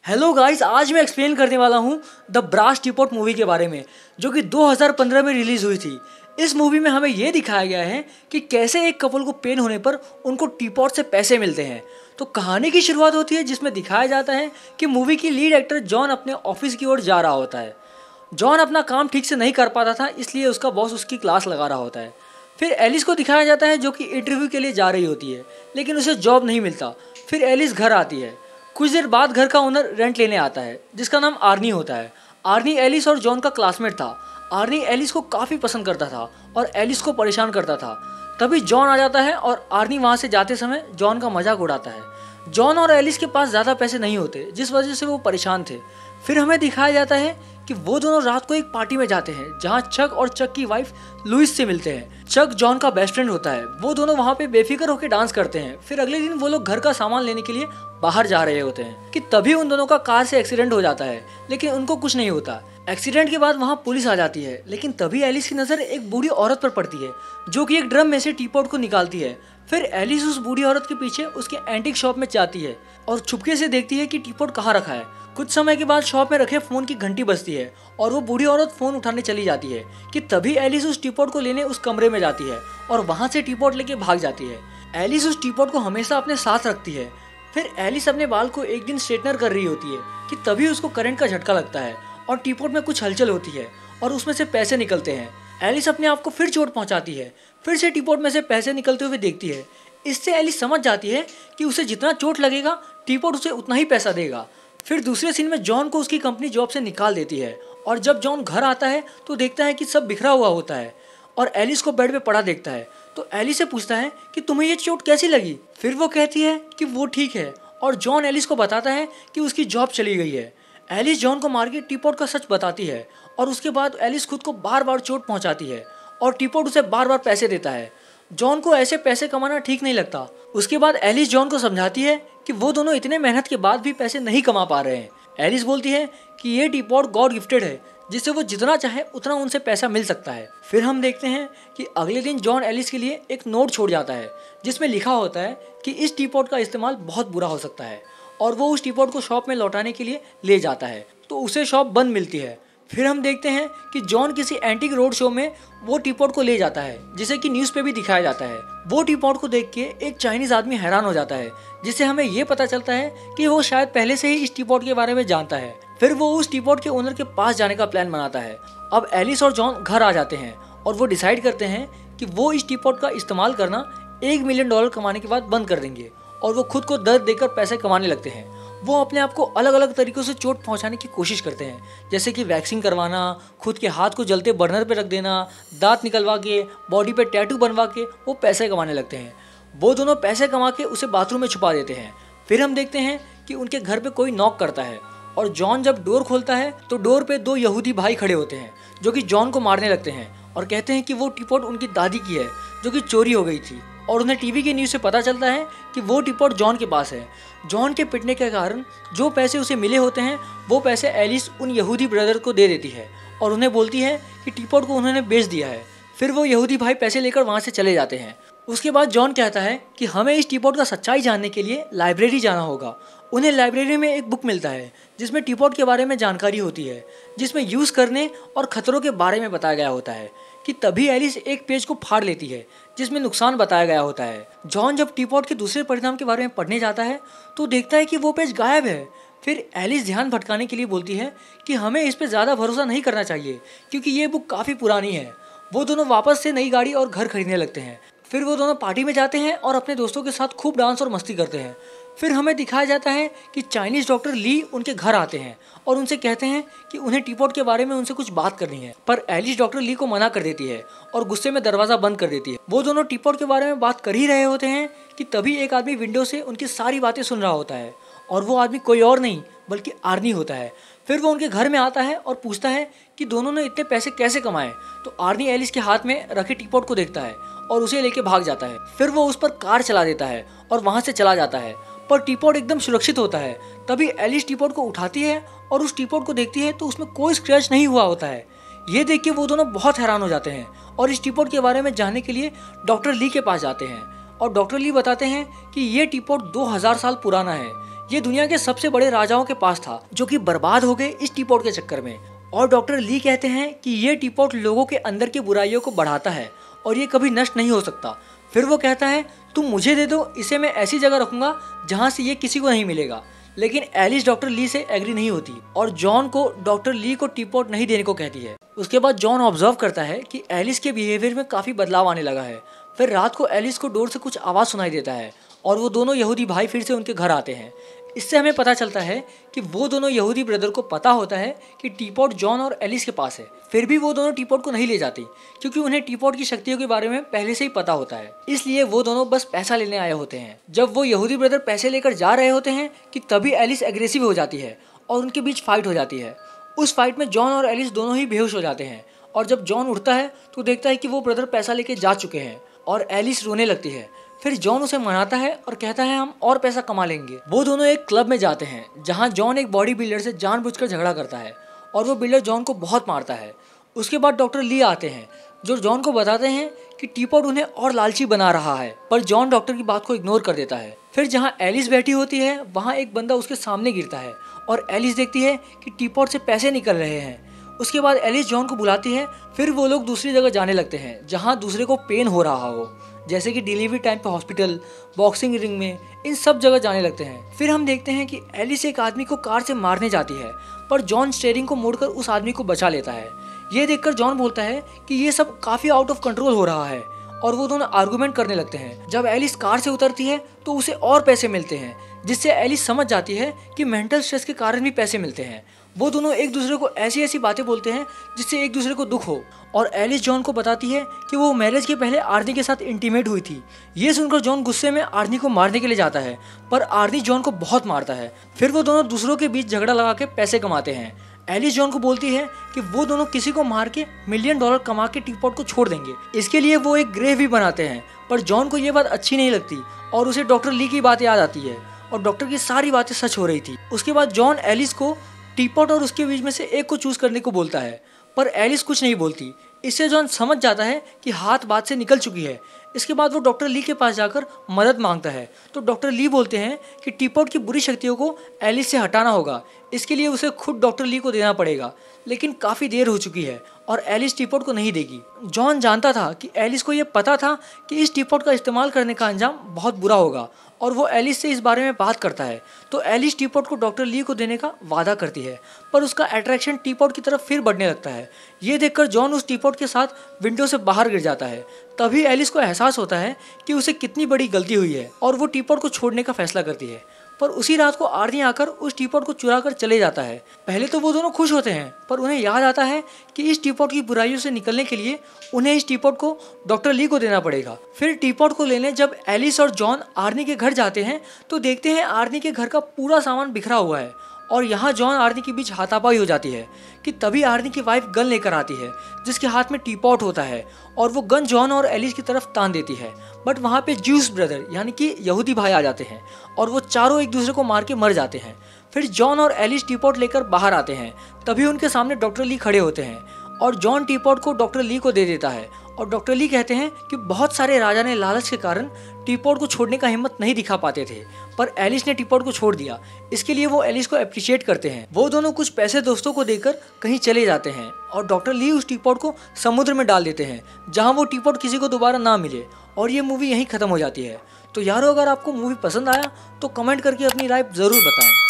Hello guys, आज मैं explain करने वाला हूँ द ब्रास टीपॉट मूवी के बारे में, जो कि 2015 में रिलीज़ हुई थी। इस मूवी में हमें ये दिखाया गया है कि कैसे एक कपल को पेन होने पर उनको टीपॉट से पैसे मिलते हैं। तो कहानी की शुरुआत होती है जिसमें दिखाया जाता है कि मूवी की लीड एक्टर जॉन अपने ऑफिस की ओर जा रहा होता है। जॉन अपना काम ठीक से नहीं कर पाता था, इसलिए उसका बॉस उसकी क्लास लगा रहा होता है। फिर एलिस को दिखाया जाता है जो कि इंटरव्यू के लिए जा रही होती है, लेकिन उसे जॉब नहीं मिलता। फिर एलिस घर आती है। कुछ देर बाद घर का ओनर रेंट लेने आता है जिसका नाम आर्नी होता है। आर्नी एलिस और जॉन का क्लासमेट था। आर्नी एलिस को काफ़ी पसंद करता था और एलिस को परेशान करता था। तभी जॉन आ जाता है और आर्नी वहाँ से जाते समय जॉन का मजाक उड़ाता है। जॉन और एलिस के पास ज़्यादा पैसे नहीं होते, जिस वजह से वो परेशान थे। फिर हमें दिखाया जाता है कि वो दोनों रात को एक पार्टी में जाते हैं जहाँ चक और चक की वाइफ लुइस से मिलते हैं। चक जॉन का बेस्ट फ्रेंड होता है। वो दोनों वहाँ पे बेफिक्र होकर डांस करते हैं। फिर अगले दिन वो लोग घर का सामान लेने के लिए बाहर जा रहे होते हैं कि तभी उन दोनों का कार से एक्सीडेंट हो जाता है, लेकिन उनको कुछ नहीं होता। एक्सीडेंट के बाद वहाँ पुलिस आ जाती है, लेकिन तभी एलिस की नज़र एक बूढ़ी औरत पर पड़ती है जो कि एक ड्रम में से टीपॉट को निकालती है। फिर एलिस उस बूढ़ी औरत के पीछे उसके एंटीक शॉप में जाती है और चुपके से देखती है कि टीपॉट कहाँ रखा है। कुछ समय के बाद शॉप में रखे फोन की घंटी बजती है और वो बूढ़ी औरत फोन उठाने चली जाती है कि तभी एलिस उस टीपॉट को लेने उस कमरे में जाती है और वहां से टीपॉट लेके भाग जाती है। एलिस उस टीपॉट को हमेशा अपने साथ रखती है। फिर एलिस अपने बाल को एक दिन स्ट्रेटनर कर रही होती है कि तभी उसको करंट का झटका लगता है और टीपॉट में कुछ हलचल होती है और उसमें से पैसे निकलते हैं। एलिस अपने आप को फिर चोट पहुंचाती है। फिर से टीपॉट में से पैसे निकलते हुए देखती है। इससे एलिस समझ जाती है कि उसे जितना चोट लगेगा टीपॉट उसे उतना ही पैसा देगा। फिर दूसरे सीन में जॉन को उसकी कंपनी जॉब से निकाल देती है और जब जॉन घर आता है तो देखता है कि सब बिखरा हुआ होता है और एलिस को बेड पे पड़ा देखता है। तो एलिस से पूछता है कि तुम्हें ये चोट कैसी लगी। फिर वो कहती है कि वो ठीक है और जॉन एलिस को बताता है कि उसकी जॉब चली गई है। एलिस जॉन को मार के टीपॉट का सच बताती है और उसके बाद एलिस खुद को बार बार चोट पहुंचाती है और टीपॉट उसे बार बार पैसे देता है। जॉन को ऐसे पैसे कमाना ठीक नहीं लगता। उसके बाद एलिस जॉन को समझाती है कि वो दोनों इतने मेहनत के बाद भी पैसे नहीं कमा पा रहे हैं। एलिस बोलती है कि ये टीपॉट गॉड गिफ्टेड है, जिससे वो जितना चाहे उतना उनसे पैसा मिल सकता है। फिर हम देखते हैं कि अगले दिन जॉन एलिस के लिए एक नोट छोड़ जाता है जिसमें लिखा होता है कि इस टीपॉट का इस्तेमाल बहुत बुरा हो सकता है और वो उस टीपॉट को शॉप में लौटाने के लिए ले जाता है। तो उसे शॉप बंद मिलती है। फिर हम देखते हैं कि जॉन किसी एंटीक रोड शो में वो टीपॉट को ले जाता है, जिसे कि न्यूज़ पे भी दिखाया जाता है। वो टीपॉट को देख के एक चाइनीज आदमी हैरान हो जाता है, जिससे हमें ये पता चलता है कि वो शायद पहले से ही इस टीपॉट के बारे में जानता है। फिर वो उस टीपॉट के ओनर के पास जाने का प्लान बनाता है। अब एलिस और जॉन घर आ जाते हैं और वो डिसाइड करते हैं कि वो इस टीपॉट का इस्तेमाल करना $1 मिलियन कमाने के बाद बंद कर देंगे और वो खुद को दर्द देकर पैसे कमाने लगते हैं। वो अपने आप को अलग अलग तरीकों से चोट पहुंचाने की कोशिश करते हैं, जैसे कि वैक्सिंग करवाना, खुद के हाथ को जलते बर्नर पे रख देना, दांत निकलवा के, बॉडी पे टैटू बनवा के वो पैसे कमाने लगते हैं। वो दोनों पैसे कमा के उसे बाथरूम में छुपा देते हैं। फिर हम देखते हैं कि उनके घर पे कोई नॉक करता है और जॉन जब डोर खोलता है तो डोर पे 2 यहूदी भाई खड़े होते हैं जो कि जॉन को मारने लगते हैं और कहते हैं कि वो टीपॉट उनकी दादी की है जो कि चोरी हो गई थी। और उन्हें टीवी की न्यूज़ से पता चलता है कि वो टीपॉट जॉन के पास है। जॉन के पिटने के कारण जो पैसे उसे मिले होते हैं वो पैसे एलिस उन यहूदी ब्रदर को दे देती है और उन्हें बोलती है कि टीपॉट को उन्होंने बेच दिया है। फिर वो यहूदी भाई पैसे लेकर वहाँ से चले जाते हैं। उसके बाद जॉन कहता है कि हमें इस टीपॉट का सच्चाई जानने के लिए लाइब्रेरी जाना होगा। उन्हें लाइब्रेरी में एक बुक मिलता है जिसमें टीपॉट के बारे में जानकारी होती है, जिसमें यूज़ करने और ख़तरों के बारे में बताया गया होता है। कि तभी एलिस एक पेज को फाड़ लेती है जिसमें नुकसान बताया गया होता है। जॉन जब टीपॉट के दूसरे परिणाम के बारे में पढ़ने जाता है तो देखता है कि वो पेज गायब है। फिर एलिस ध्यान भटकाने के लिए बोलती है कि हमें इस पर ज़्यादा भरोसा नहीं करना चाहिए क्योंकि ये बुक काफ़ी पुरानी है। वो दोनों वापस से नई गाड़ी और घर खरीदने लगते हैं। फिर वो दोनों पार्टी में जाते हैं और अपने दोस्तों के साथ खूब डांस और मस्ती करते हैं। फिर हमें दिखाया जाता है कि चाइनीज़ डॉक्टर ली उनके घर आते हैं और उनसे कहते हैं कि उन्हें टीपॉट के बारे में उनसे कुछ बात करनी है, पर एलिस डॉक्टर ली को मना कर देती है और गुस्से में दरवाज़ा बंद कर देती है। वो दोनों टीपॉट के बारे में बात कर ही रहे होते हैं कि तभी एक आदमी विंडो से उनकी सारी बातें सुन रहा होता है और वो आदमी कोई और नहीं बल्कि आर्नी होता है। फिर वो उनके घर में आता है और पूछता है कि दोनों ने इतने पैसे कैसे कमाए। तो आर्नी एलिस के हाथ में रखे टीपॉट को देखता है और उसे लेके भाग जाता है। फिर वो उस पर कार चला देता है और वहाँ से चला जाता है, पर टीपॉट एकदम सुरक्षित होता है। तभी एलिस टीपॉट को उठाती है और उस टीपॉट को देखती है तो उसमें कोई स्क्रैच नहीं हुआ होता है। ये देख के वो दोनों बहुत हैरान हो जाते हैं और इस टीपॉट के बारे में जानने के लिए डॉक्टर ली के पास जाते हैं और डॉक्टर ली बताते हैं कि ये टीपॉट 2000 साल पुराना है। ये दुनिया के सबसे बड़े राजाओं के पास था, जो कि बर्बाद हो गए इस टी पॉट के चक्कर में। और डॉक्टर ली कहते हैं कि ये टी पॉट लोगों के अंदर की बुराइयों को बढ़ाता है और ये कभी नष्ट नहीं हो सकता। फिर वो कहता है, तुम मुझे दे दो, इसे मैं ऐसी जगह रखूंगा जहाँ से ये किसी को नहीं मिलेगा। लेकिन एलिस डॉक्टर ली से एग्री नहीं होती और जॉन को डॉक्टर ली को टी पॉट नहीं देने को कहती है। उसके बाद जॉन ऑब्जर्व करता है कि एलिस के बिहेवियर में काफ़ी बदलाव आने लगा है। फिर रात को एलिस को डोर से कुछ आवाज़ सुनाई देता है और वो दोनों यहूदी भाई फिर से उनके घर आते हैं। इससे हमें पता चलता है कि वो दोनों यहूदी ब्रदर को पता होता है कि टीपॉट जॉन और एलिस के पास है। फिर भी वो दोनों टीपॉट को नहीं ले जाती क्योंकि उन्हें टीपॉट की शक्तियों के बारे में पहले से ही पता होता है। इसलिए वो दोनों बस पैसा लेने आए होते हैं। जब वो यहूदी ब्रदर पैसे लेकर जा रहे होते हैं कि तभी एलिस एग्रेसिव हो जाती है और उनके बीच फाइट हो जाती है। उस फाइट में जॉन और एलिस दोनों ही बेहोश हो जाते हैं और जब जॉन उठता है तो देखता है कि वो ब्रदर पैसा लेके जा चुके हैं और एलिस रोने लगती है। फिर जॉन उसे मनाता है और कहता है हम और पैसा कमा लेंगे। वो दोनों एक क्लब में जाते हैं जहां जॉन एक बॉडी बिल्डर से जानबूझकर झगड़ा करता है और वो बिल्डर जॉन को बहुत मारता है। उसके बाद डॉक्टर ली आते हैं जो जॉन को बताते हैं कि टीपॉट उन्हें और लालची बना रहा है, पर जॉन डॉक्टर की बात को इग्नोर कर देता है। फिर जहां एलिस बैठी होती है वहां एक बंदा उसके सामने गिरता है और एलिस देखती है कि टीपॉट से पैसे निकल रहे हैं। उसके बाद एलिस जॉन को बुलाती है। फिर वो लोग दूसरी जगह जाने लगते हैं जहाँ दूसरे को पेन हो रहा हो, जैसे कि डिलीवरी टाइम पे हॉस्पिटल, बॉक्सिंग रिंग में, इन सब जगह जाने लगते हैं। फिर हम देखते हैं कि एलिस एक आदमी को कार से मारने जाती है पर जॉन स्टीयरिंग को मोड़कर उस आदमी को बचा लेता है। ये देखकर जॉन बोलता है कि ये सब काफी आउट ऑफ कंट्रोल हो रहा है और वो दोनों आर्गुमेंट करने लगते हैं। जब एलिस कार से उतरती है तो उसे और पैसे मिलते हैं, जिससे एलिस समझ जाती है कि मेंटल स्ट्रेस के कारण भी पैसे मिलते हैं। वो दोनों एक दूसरे को ऐसी ऐसी बातें बोलते हैं जिससे एक दूसरे को दुख हो और एलिस जॉन को बताती है कि वो मैरिज के पहले आर्नी के साथ इंटीमेट हुई थी। ये सुनकर जॉन गुस्से में आर्नी को मारने के लिए जाता है पर आर्नी जॉन को बहुत मारता है। फिर वो दोनों दूसरों के बीच झगड़ा लगा के पैसे कमाते हैं। एलिस जॉन को बोलती है कि वो दोनों किसी को मार के $1 मिलियन कमा के टीपॉट को छोड़ देंगे। इसके लिए वो एक ग्रेव भी बनाते हैं, पर जॉन को ये बात अच्छी नहीं लगती और उसे डॉक्टर ली की बात याद आती है और डॉक्टर की सारी बातें सच हो रही थी। उसके बाद जॉन एलिस को टीपॉट और उसके बीच में से एक को चूज करने को बोलता है पर एलिस कुछ नहीं बोलती। इससे जॉन समझ जाता है कि हाथ बात से निकल चुकी है। इसके बाद वो डॉक्टर ली के पास जाकर मदद मांगता है तो डॉक्टर ली बोलते हैं कि टीपॉट की बुरी शक्तियों को एलिस से हटाना होगा। इसके लिए उसे खुद डॉक्टर ली को देना पड़ेगा, लेकिन काफ़ी देर हो चुकी है और एलिस टीपॉट को नहीं देगी। जॉन जानता था कि एलिस को यह पता था कि इस टीपॉट का इस्तेमाल करने का अंजाम बहुत बुरा होगा और वो एलिस से इस बारे में बात करता है। तो एलिस टीपॉट को डॉक्टर ली को देने का वादा करती है, पर उसका अट्रैक्शन टीपॉट की तरफ फिर बढ़ने लगता है। ये देखकर जॉन उस टीपॉट के साथ विंडो से बाहर गिर जाता है। तभी एलिस को एहसास होता है कि उसे कितनी बड़ी गलती हुई है और वो टीपॉट को छोड़ने का फैसला करती है। पर उसी रात को आर्नी आकर उस टीपॉट को चुरा कर चले जाता है। पहले तो वो दोनों खुश होते हैं, पर उन्हें याद आता है कि इस टीपॉट की बुराइयों से निकलने के लिए उन्हें इस टीपॉट को डॉक्टर ली को देना पड़ेगा। फिर टीपॉट को लेने जब एलिस और जॉन आर्नी के घर जाते हैं तो देखते हैं आर्नी के घर का पूरा सामान बिखरा हुआ है और यहाँ जॉन आर्नी के बीच हाथापाई हो जाती है कि तभी आर्नी की वाइफ गन लेकर आती है जिसके हाथ में टीपॉट होता है और वो गन जॉन और एलिस की तरफ तान देती है। बट वहाँ पे ज्यूस ब्रदर यानी कि यहूदी भाई आ जाते हैं और वो चारों एक दूसरे को मार के मर जाते हैं। फिर जॉन और एलिस टीपॉट लेकर बाहर आते हैं। तभी उनके सामने डॉक्टर ली खड़े होते हैं और जॉन टीपॉट को डॉक्टर ली को दे देता है और डॉक्टर ली कहते हैं कि बहुत सारे राजा ने लालच के कारण टीपॉट को छोड़ने का हिम्मत नहीं दिखा पाते थे, पर एलिस ने टीपॉट को छोड़ दिया। इसके लिए वो एलिस को अप्रिशिएट करते हैं। वो दोनों कुछ पैसे दोस्तों को देकर कहीं चले जाते हैं और डॉक्टर ली उस टीपॉट को समुद्र में डाल देते हैं जहां वो टीपॉट किसी को दोबारा ना मिले और ये मूवी यहीं खत्म हो जाती है। तो यारो, अगर आपको मूवी पसंद आया तो कमेंट करके अपनी राय जरूर बताएं।